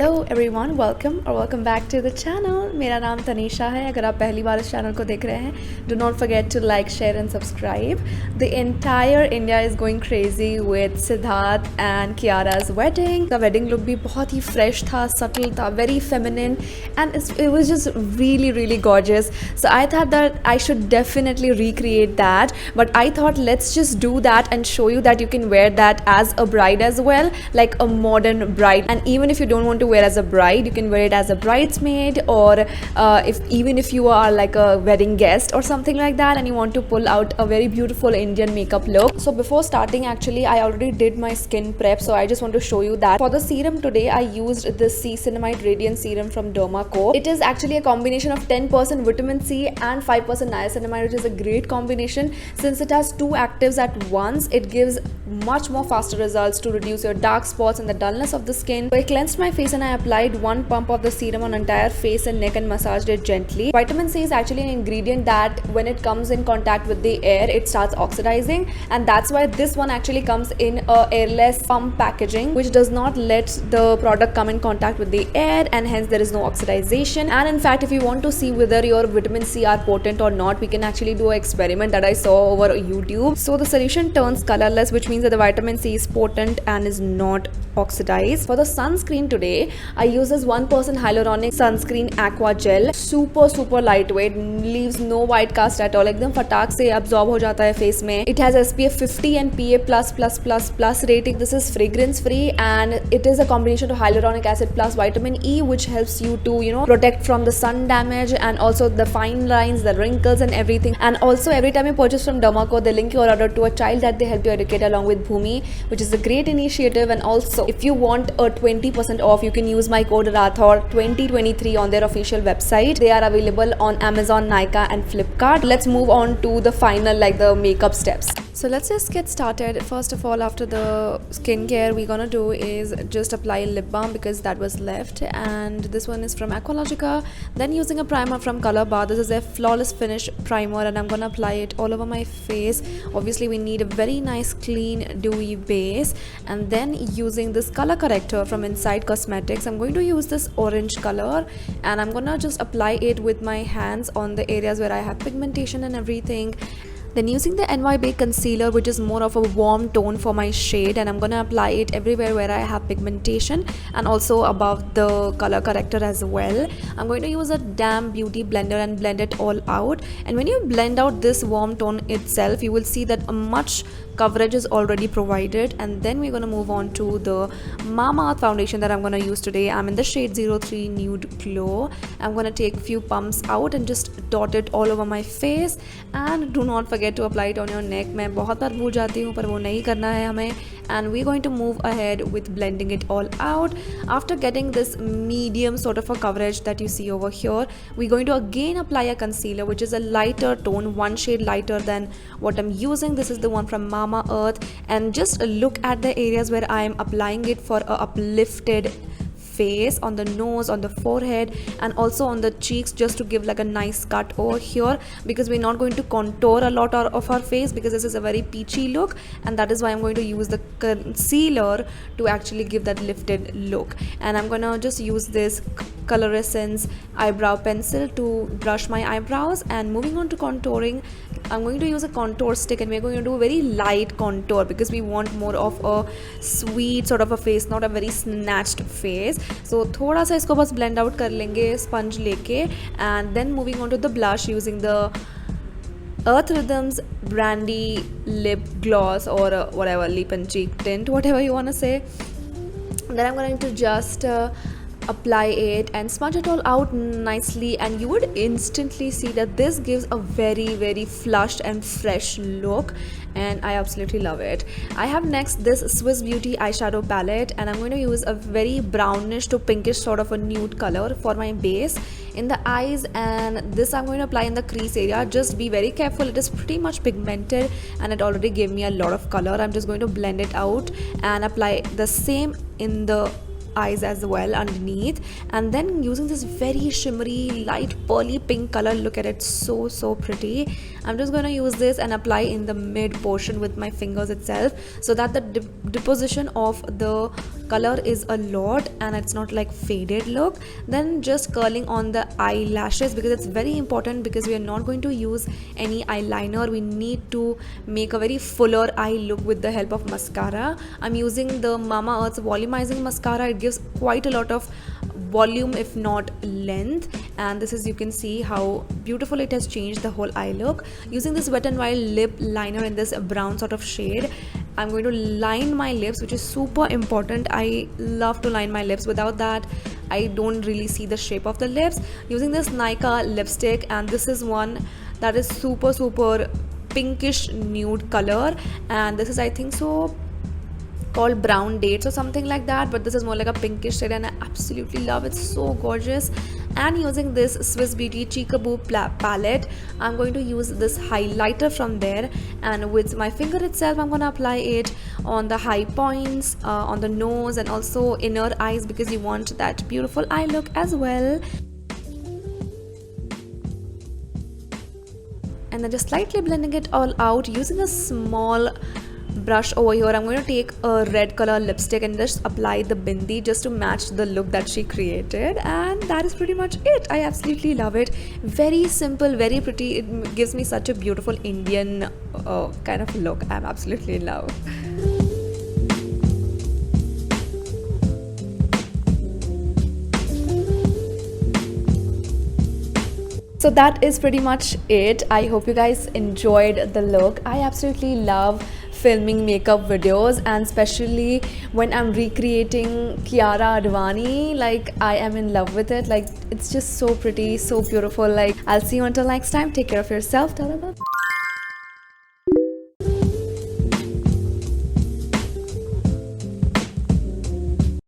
Hello everyone, welcome back to the channel. मेरा नाम तनीषा है. अगर आप पहली बार इस चैनल को देख रहे हैं, do not forget to like, share and subscribe. The entire India is going crazy with Siddharth and Kiara's wedding. The wedding look भी बहुत ही fresh था, subtle था, very feminine, and it was just really gorgeous. So I thought that I should definitely recreate that. But I thought let's just do that and show you that you can wear that as a bride as well, like a modern bride. And even if you don't want to wear as a bride, you can wear it as a bridesmaid, or if you are like a wedding guest or something like that and you want to pull out a very beautiful Indian makeup look. So before starting, actually I already did my skin prep, so I just want to show you that. For the serum today, I used this C-Cinnamide Radiant Serum from Dermaco. It is actually a combination of 10% vitamin C and 5% niacinamide, which is a great combination. Since it has two actives at once, it gives much more faster results to reduce your dark spots and the dullness of the skin. So I cleansed my face and I applied one pump of the serum on entire face and neck and massaged it gently. Vitamin C is actually an ingredient that when it comes in contact with the air, it starts oxidizing, and that's why this one actually comes in a airless pump packaging, which does not let the product come in contact with the air, and hence there is no oxidization. And in fact, if you want to see whether your vitamin C are potent or not, we can actually do an experiment that I saw over YouTube. So the solution turns colorless, which means that the vitamin C is potent and is not oxidized. For the sunscreen today, I use this 1% hyaluronic sunscreen aqua gel. Super lightweight, leaves no white cast at all. एकदम फटाक से absorb हो जाता है face में. It has SPF 50 and PA++++ rating. This is fragrance free and it is a combination of hyaluronic acid plus vitamin E, which helps you to protect from the sun damage and also the fine lines, the wrinkles and everything. And also every time you purchase from Dermaco, they link your order to a child that they help you educate along with Bhumi, which is a great initiative. And also if you want a 20% off, you can use my code Rathod 2023 on their official website. They are available on Amazon, Nykaa and Flipkart. Let's move on to the final, like the makeup steps. So let's just get started. First of all, after the skincare, we're gonna do is just apply lip balm because that was left, and this one is from Aqualogica. Then using a primer from Color Bar. This is a flawless finish primer and I'm gonna apply it all over my face. Obviously we need a very nice clean dewy base, and then using this color corrector from Inside Cosmetics, I'm going to use this orange color and I'm gonna just apply it with my hands on the areas where I have pigmentation and everything. Then using the NY Bay concealer, which is more of a warm tone for my shade, and I'm gonna apply it everywhere where I have pigmentation and also above the color corrector as well. I'm going to use a damp beauty blender and blend it all out. And when you blend out this warm tone itself, you will see that a much coverage is already provided. And then we're gonna move on to the Mamaearth foundation that I'm gonna use today. I'm in the shade 03 Nude Glow. I'm gonna take few pumps out and just dot it all over my face, and do not forget to apply it on your neck. मैं बहुत बार भूल जाती हूँ, पर वो नहीं करना है हमें. And we're going to move ahead with blending it all out. After getting this medium sort of a coverage that you see over here, we're going to again apply a concealer, which is a lighter tone, one shade lighter than what I'm using. This is the one from Mamaearth, and just look at the areas where I am applying it for a uplifted face, on the nose, on the forehead and also on the cheeks, just to give like a nice cut over here, because we're not going to contour a lot of our face because this is a very peachy look, and that is why I'm going to use the concealer to actually give that lifted look. And I'm gonna just use this Color Essence eyebrow pencil to brush my eyebrows. And moving on to contouring, I'm going to use a contour stick and we're going to do a very light contour because we want more of a sweet sort of a face, not a very snatched face. So थोड़ा सा इसको बस blend out कर लेंगे sponge लेके. And then moving on to the blush, using the Earth Rhythms Brandy Lip Gloss, or whatever, lip and cheek tint, whatever you want to say. Then I'm going to just apply it and smudge it all out nicely, and you would instantly see that this gives a very flushed and fresh look, and I absolutely love it. I have next this Swiss Beauty eyeshadow palette, and I'm going to use a very brownish to pinkish sort of a nude color for my base in the eyes, and this I'm going to apply in the crease area. Just be very careful, it is pretty much pigmented and it already gave me a lot of color. I'm just going to blend it out and apply the same in the eyes as well underneath, and then using this very shimmery light pearly pink color. Look at it, so pretty. I'm just going to use this and apply in the mid portion with my fingers itself, so that the deposition of the color is a lot and it's not like faded look. Then just curling on the eyelashes, because it's very important, because we are not going to use any eyeliner. We need to make a very fuller eye look with the help of mascara. I'm using the Mama Earth's volumizing mascara. It gives quite a lot of volume, if not length, and this is, you can see how beautiful it has changed the whole eye look. Using this Wet n Wild lip liner in this brown sort of shade, I'm going to line my lips, which is super important. I love to line my lips. Without that, I don't really see the shape of the lips. Using this Nika lipstick, and this is one that is super pinkish nude color, and this is, I think so, called Brown Dates or something like that, but this is more like a pinkish shade and I absolutely love it. So gorgeous. And using this Swiss Beauty Cheekaboo palette, I'm going to use this highlighter from there, and with my finger itself I'm going to apply it on the high points, on the nose, and also inner eyes, because you want that beautiful eye look as well. And then just slightly blending it all out using a small brush over here. I'm going to take a red color lipstick and just apply the bindi just to match the look that she created, and that is pretty much it. I absolutely love it. Very simple, very pretty. It gives me such a beautiful Indian kind of look. I'm absolutely in love. So that is pretty much it. I hope you guys enjoyed the look. I absolutely love filming makeup videos, and especially when I'm recreating Kiara Advani. Like, I am in love with it. Like, it's just so pretty, so beautiful. Like, I'll see you until next time. Take care of yourself. Ta-da.